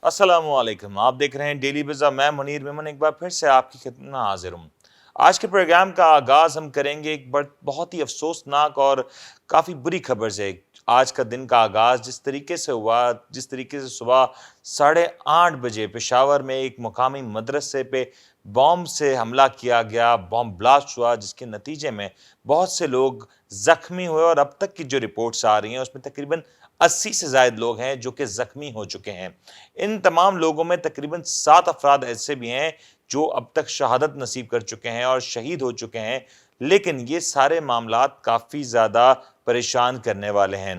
السلام علیکم، آپ دیکھ رہے ہیں ڈیلی بزا۔ میں منیر میمن ایک بار پھر سے آپ کی خدمت میں حاضر ہوں۔ آج کے پروگرام کا آغاز ہم کریں گے ایک بہت ہی افسوسناک اور کافی بری خبر سے۔ آج کا دن کا آغاز جس طریقے سے ہوا، جس طریقے سے صبح 8:30 بجے پشاور میں ایک مقامی مدرسے پہ بم سے حملہ کیا گیا، بم بلاسٹ ہوا، جس کے نتیجے میں بہت سے لوگ زخمی ہوئے، اور اب تک کی جو رپورٹس آ رہی ہیں اس میں تقریباً 80 سے زائد لوگ ہیں جو کہ زخمی ہو چکے ہیں۔ ان تمام لوگوں میں تقریباً 7 افراد ایسے بھی ہیں جو اب تک شہادت نصیب کر چکے ہیں اور شہید ہو چکے ہیں، لیکن یہ سارے معاملات کافی زیادہ پریشان کرنے والے ہیں۔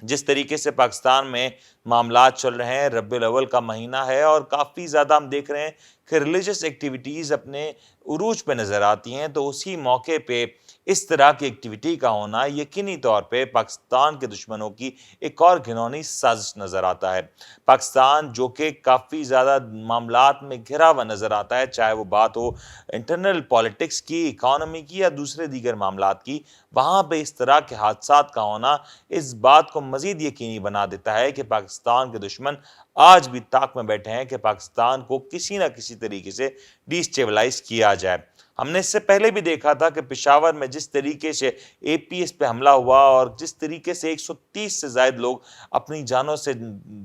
جس طریقے سے پاکستان میں معاملات چل رہے ہیں، ربیع الاول کا مہینہ ہے اور کافی زیادہ ہم دیکھ رہے ہیں کہ ریلیجس ایکٹیویٹیز اپنے عروج پہ نظر آتی ہیں، تو اسی موقع پہ اس طرح کی ایکٹیویٹی کا ہونا یقینی طور پہ پاکستان کے دشمنوں کی ایک اور گھناؤنی سازش نظر آتا ہے۔ پاکستان جو کہ کافی زیادہ معاملات میں گھرا ہوا نظر آتا ہے، چاہے وہ بات ہو انٹرنل پالیٹکس کی، اکانومی کی یا دوسرے دیگر معاملات کی، وہاں پہ اس طرح کے حادثات کا ہونا اس بات کو مزید یقینی بنا دیتا ہے کہ پاکستان کے دشمن آج بھی طاق میں بیٹھے ہیں کہ پاکستان کو کسی نہ کسی طریقے سے ڈی اسٹیبلائز کیا جائے۔ ہم نے اس سے پہلے بھی دیکھا تھا کہ پشاور میں جس طریقے سے اے پی ایس پہ حملہ ہوا اور جس طریقے سے 130 سے زائد لوگ اپنی جانوں سے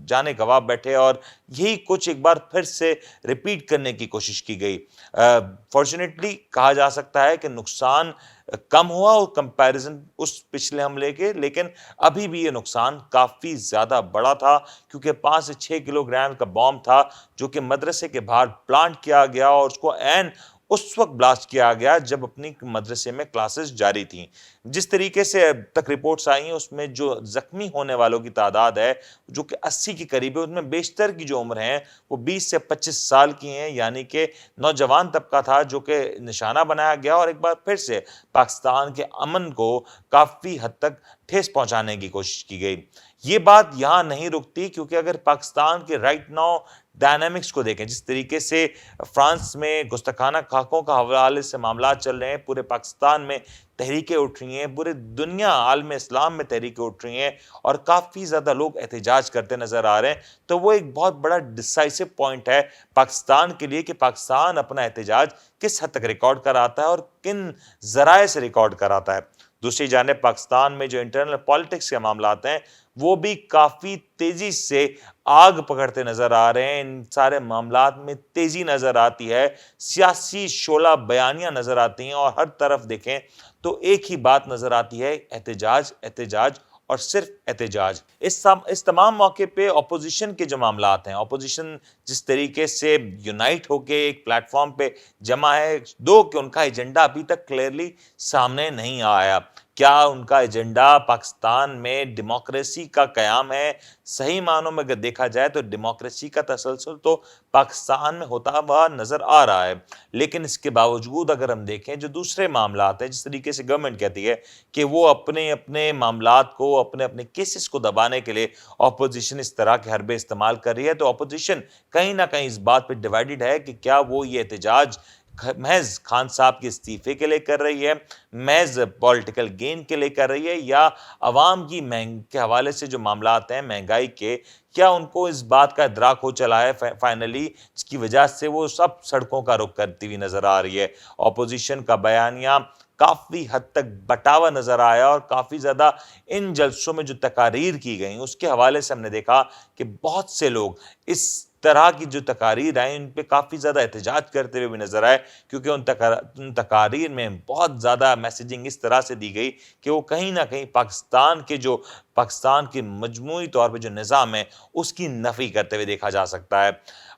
جانے گنوا بیٹھے، اور یہی کچھ ایک بار پھر سے ریپیٹ کرنے کی کوشش کی گئی۔ فارچونیٹلی کہا جا سکتا ہے کہ نقصان کم ہوا اور کمپیریزن اس پچھلے حملے کے، لیکن ابھی بھی یہ نقصان کافی زیادہ بڑا تھا، کیونکہ 5 سے 6 کلو گرام کا بام تھا جو کہ مدرسے کے باہر پلانٹ کیا گیا، اور اس کو اس وقت بلاسٹ کیا گیا جب اپنی مدرسے میں کلاسز جاری تھیں۔ جس طریقے سے اب تک رپورٹس آئی ہیں اس میں جو زخمی ہونے والوں کی تعداد ہے جو کہ 80 کے قریب ہے، ان میں بیشتر کی جو عمر ہیں وہ 20 سے 25 سال کی ہیں، یعنی کہ نوجوان طبقہ تھا جو کہ نشانہ بنایا گیا، اور ایک بار پھر سے پاکستان کے امن کو کافی حد تک ٹھیس پہنچانے کی کوشش کی گئی۔ یہ بات یہاں نہیں رکتی، کیونکہ اگر پاکستان کے رائٹ ناؤ ڈائنامکس کو دیکھیں، جس طریقے سے فرانس میں گستاخانہ خاکوں کا حوالے سے معاملات چل رہے ہیں، پورے پاکستان میں تحریکیں اٹھ رہی ہیں، پورے دنیا عالم اسلام میں تحریکیں اٹھ رہی ہیں، اور کافی زیادہ لوگ احتجاج کرتے نظر آ رہے ہیں، تو وہ ایک بہت بڑا ڈیسائسو پوائنٹ ہے پاکستان کے لیے کہ پاکستان اپنا احتجاج کس حد تک ریکارڈ کراتا ہے اور کن ذرائع سے ریکارڈ کراتا ہے۔ دوسری جانب پاکستان میں جو انٹرنل پالیٹکس کے معاملات ہیں وہ بھی کافی تیزی سے آگ پکڑتے نظر آ رہے ہیں۔ ان سارے معاملات میں تیزی نظر آتی ہے، سیاسی شعلہ بیانیاں نظر آتی ہیں، اور ہر طرف دیکھیں تو ایک ہی بات نظر آتی ہے: احتجاج، احتجاج اور صرف احتجاج۔ اس تمام موقع پہ اپوزیشن کے جو معاملات ہیں، اپوزیشن جس طریقے سے یونائٹ ہو کے ایک پلیٹ فارم پہ جمع ہے، دو کہ ان کا ایجنڈا ابھی تک کلیئرلی سامنے نہیں آیا۔ کیا ان کا ایجنڈا پاکستان میں ڈیموکریسی کا قیام ہے؟ صحیح معنوں میں اگر دیکھا جائے تو ڈیموکریسی کا تسلسل تو پاکستان میں ہوتا ہوا نظر آ رہا ہے، لیکن اس کے باوجود اگر ہم دیکھیں جو دوسرے معاملات ہیں، جس طریقے سے گورنمنٹ کہتی ہے کہ وہ اپنے اپنے معاملات کو، اپنے اپنے کیسز کو دبانے کے لیے اپوزیشن اس طرح کے حربے استعمال کر رہی ہے، تو اپوزیشن کہیں نہ کہیں اس بات پہ ڈیوائیڈڈ ہے کہ کیا وہ یہ احتجاج محض خان صاحب کے استعفے کے لیے کر رہی ہے، محض پولیٹیکل گین کے لیے کر رہی ہے، یا عوام کی کے حوالے سے جو معاملات ہیں مہنگائی کے، کیا ان کو اس بات کا ادراک ہو چلا ہے فائنلی، جس کی وجہ سے وہ سب سڑکوں کا رخ کرتی ہوئی نظر آ رہی ہے۔ اپوزیشن کا بیانیہ کافی حد تک بٹاوا نظر آیا، اور کافی زیادہ ان جلسوں میں جو تقاریر کی گئیں اس کے حوالے سے ہم نے دیکھا کہ بہت سے لوگ اس طرح کی جو تقاریر آئیں ان پہ کافی زیادہ احتجاج کرتے ہوئے بھی نظر آئے، کیونکہ ان تقاریر میں بہت زیادہ میسیجنگ اس طرح سے دی گئی کہ وہ کہیں نہ کہیں پاکستان کے مجموعی طور پہ جو نظام ہے اس کی نفی کرتے ہوئے دیکھا جا سکتا ہے۔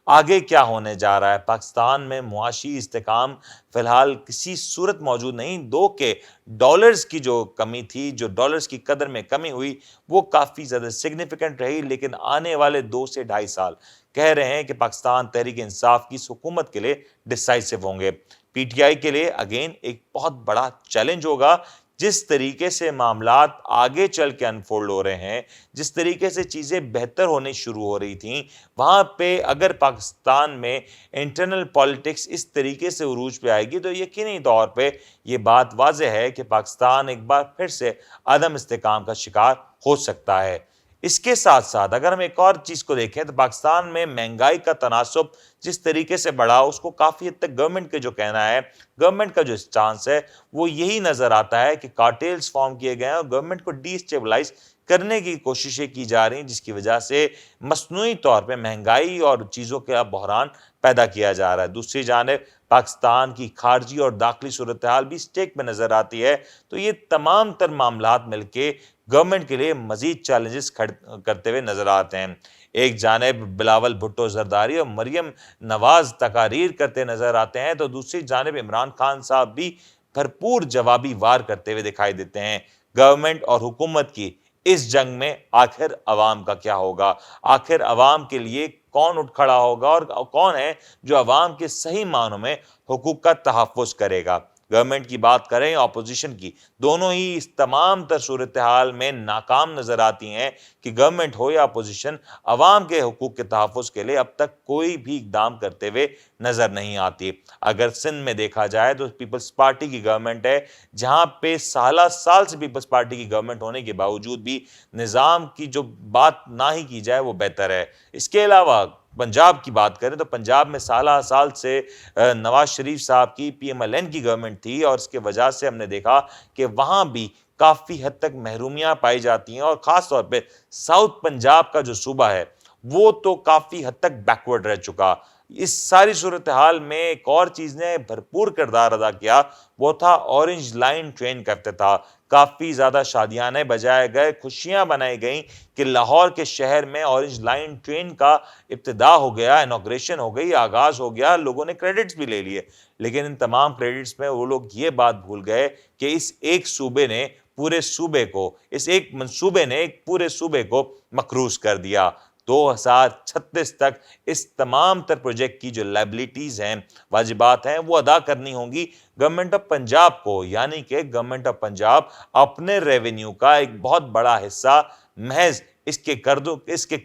آگے کیا ہونے جا رہا ہے؟ پاکستان میں معاشی استحکام فی الحال کسی صورت موجود نہیں، دو کہ ڈالرز کی جو کمی تھی، جو ڈالرز کی قدر میں کمی ہوئی وہ کافی زیادہ سگنیفیکنٹ رہی، لیکن آنے والے 2 سے 2.5 سال کہہ رہے ہیں کہ پاکستان تحریک انصاف کی حکومت کے لیے ڈیسائسو ہوں گے۔ پی ٹی آئی کے لیے اگین ایک بہت بڑا چیلنج ہوگا۔ جس طریقے سے معاملات آگے چل کے انفولڈ ہو رہے ہیں، جس طریقے سے چیزیں بہتر ہونے شروع ہو رہی تھیں، وہاں پہ اگر پاکستان میں انٹرنل پالیٹکس اس طریقے سے عروج پہ آئے گی تو یقینی طور پہ یہ بات واضح ہے کہ پاکستان ایک بار پھر سے عدم استحکام کا شکار ہو سکتا ہے۔ اس کے ساتھ ساتھ اگر ہم ایک اور چیز کو دیکھیں تو پاکستان میں مہنگائی کا تناسب جس طریقے سے بڑھا اس کو کافی حد تک گورنمنٹ کے جو کہنا ہے، گورنمنٹ کا جو چانس ہے وہ یہی نظر آتا ہے کہ کارٹیلز فارم کیے گئے ہیں اور گورنمنٹ کو ڈی اسٹیبلائز کرنے کی کوششیں کی جا رہی ہیں، جس کی وجہ سے مصنوعی طور پہ مہنگائی اور چیزوں کا بحران پیدا کیا جا رہا ہے۔ دوسری جانب پاکستان کی خارجی اور داخلی صورتحال بھی اسٹیک میں نظر آتی ہے، تو یہ تمام تر معاملات مل کے گورنمنٹ کے لیے مزید چیلنجز کرتے ہوئے نظر آتے ہیں۔ ایک جانب بلاول بھٹو زرداری اور مریم نواز تقاریر کرتے نظر آتے ہیں تو دوسری جانب عمران خان صاحب بھی بھرپور جوابی وار کرتے ہوئے دکھائی دیتے ہیں۔ گورنمنٹ اور حکومت کی اس جنگ میں آخر عوام کا کیا ہوگا؟ آخر عوام کے لیے کون اٹھ کھڑا ہوگا اور کون ہے جو عوام کے صحیح معنوں میں حقوق کا تحفظ کرے گا؟ گورنمنٹ کی بات کریں یا اپوزیشن کی، دونوں ہی اس تمام تر صورتحال میں ناکام نظر آتی ہیں کہ گورنمنٹ ہو یا اپوزیشن عوام کے حقوق کے تحفظ کے لیے اب تک کوئی بھی اقدام کرتے ہوئے نظر نہیں آتی۔ اگر سندھ میں دیکھا جائے تو پیپلز پارٹی کی گورنمنٹ ہے، جہاں پہ سالہ سال سے پیپلز پارٹی کی گورنمنٹ ہونے کے باوجود بھی نظام کی جو بات نہ ہی کی جائے وہ بہتر ہے۔ اس کے علاوہ پنجاب کی بات کریں تو پنجاب میں سالہ سال سے نواز شریف صاحب کی پی ایم ایل این کی گورنمنٹ تھی اور اس کے وجہ سے ہم نے دیکھا کہ وہاں بھی کافی حد تک محرومیاں پائی جاتی ہیں اور خاص طور پہ ساؤتھ پنجاب کا جو صوبہ ہے وہ تو کافی حد تک بیکورڈ رہ چکا۔ اس ساری صورتحال میں ایک اور چیز نے بھرپور کردار ادا کیا، وہ تھا اورنج لائن ٹرین کا افتتاح۔ کافی زیادہ شادیانے بجائے گئے، خوشیاں بنائی گئیں کہ لاہور کے شہر میں اورنج لائن ٹرین کا ابتدا ہو گیا، انوگریشن ہو گئی، آغاز ہو گیا، لوگوں نے کریڈٹس بھی لے لیے۔ لیکن ان تمام کریڈٹس میں وہ لوگ یہ بات بھول گئے کہ اس ایک صوبے نے پورے صوبے کو، اس ایک منصوبے نے ایک پورے صوبے کو مقروض کر دیا۔ 2036 تک اس تمام تر پروجیکٹ کی جو لائبلٹیز ہیں، واجبات ہیں، وہ ادا کرنی ہوں گی گورنمنٹ آف پنجاب کو، یعنی کہ گورنمنٹ آف پنجاب اپنے ریونیو کا ایک بہت بڑا حصہ محض اس کے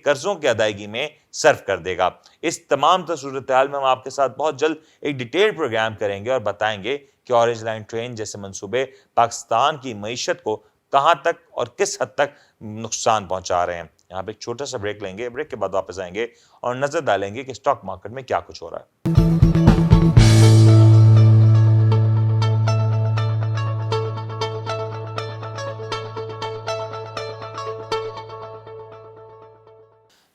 قرضوں کی ادائیگی میں صرف کر دے گا۔ اس تمام تر صورتحال میں ہم آپ کے ساتھ بہت جلد ایک ڈیٹیل پروگرام کریں گے اور بتائیں گے کہ اورنج لائن ٹرین جیسے منصوبے پاکستان کی معیشت کو کہاں تک اور کس حد تک نقصان پہنچا رہے ہیں۔ یہاں پہ ایک چھوٹا سا بریک لیں گے، بریک کے بعد واپس آئیں گے اور نظر ڈالیں گے کہ اسٹاک مارکیٹ میں کیا کچھ ہو رہا ہے۔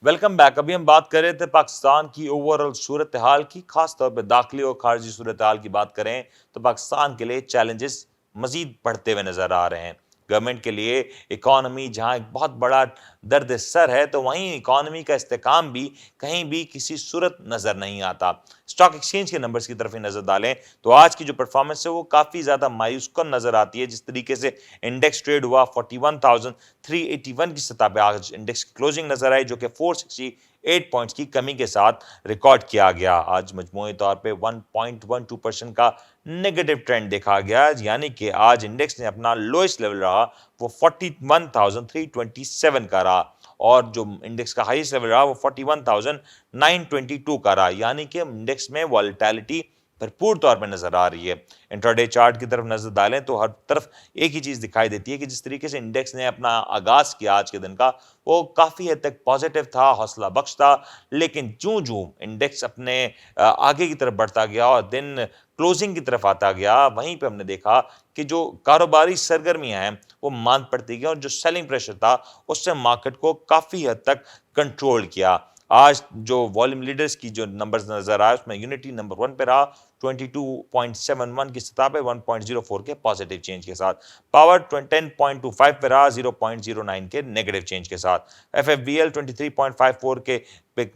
Welcome back. ابھی ہم بات کر رہے تھے پاکستان کی اوورآل صورتحال کی، خاص طور پہ داخلی اور خارجی صورتحال کی بات کریں تو پاکستان کے لیے چیلنجز مزید بڑھتے ہوئے نظر آ رہے ہیں۔ گورنمنٹ کے لیے اکانومی جہاں ایک بہت بڑا درد سر ہے تو وہیں اکانومی کا استحکام بھی کہیں بھی کسی صورت نظر نہیں آتا۔ اسٹاک ایکسچینج کے نمبرز کی طرف ہی نظر ڈالیں تو آج کی جو پرفارمنس ہے وہ کافی زیادہ مایوس کن نظر آتی ہے۔ جس طریقے سے انڈیکس ٹریڈ ہوا 41,381 کی سطح پہ آج انڈیکس کی کلوزنگ نظر آئی، جو کہ 468 پوائنٹس کی کمی کے ساتھ ریکارڈ کیا گیا۔ آج مجموعی طور پہ 1.12% کا نیگیٹو ٹرینڈ دیکھا گیا، یعنی کہ آج انڈیکس نے اپنا لوئسٹ لیول رہا وہ 41,327 کا رہا اور جو انڈیکس کا ہائیسٹ لیول رہا وہ 41,922 کا رہا، یعنی کہ انڈیکس میں والیٹیلٹی بھرپور طور پہ نظر آ رہی ہے۔ انٹراڈے چارٹ کی طرف نظر ڈالیں تو ہر طرف ایک ہی چیز دکھائی دیتی ہے کہ جس طریقے سے انڈیکس نے اپنا آغاز کیا آج کے دن کا وہ کافی حد تک پازیٹیو تھا، حوصلہ بخش تھا، لیکن جوں انڈیکس اپنے آگے کی طرف بڑھتا گیا اور دن کلوزنگ کی طرف آتا گیا، وہیں پہ ہم نے دیکھا کہ جو کاروباری سرگرمیاں ہیں وہ ماند پڑتی گئیں اور جو سیلنگ پریشر تھا اس سے مارکیٹ کو کافی حد تک کنٹرول کیا۔ آج جو والیوم لیڈرز کی جو نمبرز نظر آئے اس میں یونٹی نمبر 1 پہ رہا 22.71 کی سطح پہ 1.04 کے پازیٹیو چینج کے ساتھ، پاور 10.25 پہ رہا 0.09 کے نیگیٹو چینج کے ساتھ، ایف ایف بی ایل 23.54 کے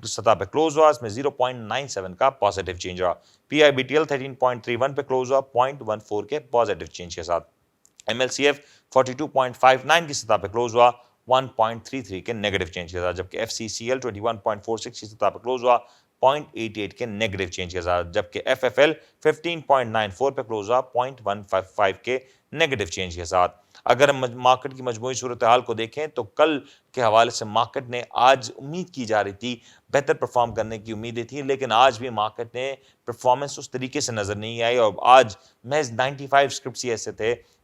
سطح پہ کلوز ہوا، اس میں 0.97 کا پازیٹیو چینج رہا، پی آئی بی ٹی ایل 13.31 پہ کلوز ہوا 0.14 کے پازیٹیو چینج کے ساتھ، ایم ایل سی ایف 42.59 کی سطح پہ کلوز ہوا 1.33 کے نیگیٹو چینج کے ساتھ، جبکہ ایف سی سی ایل 21.46 کی سطح پہ کلوز ہوا 0.88 کے نیگیٹو چینج کے ساتھ، جبکہ ایف ایف ایل 15.94 پہ کلوز ہوا 0.155 کے نیگیٹو چینج کے ساتھ۔ اگر ہم مارکیٹ کی مجموعی صورتحال کو دیکھیں تو کل کے حوالے سے مارکیٹ نے آج امید کی جا رہی تھی، بہتر پرفارم کرنے کی امیدیں تھیں، لیکن آج بھی مارکیٹ نے پرفارمنس اس طریقے سے نظر نہیں آئی اور آج محض 95 اسکرپٹس ایسے تھے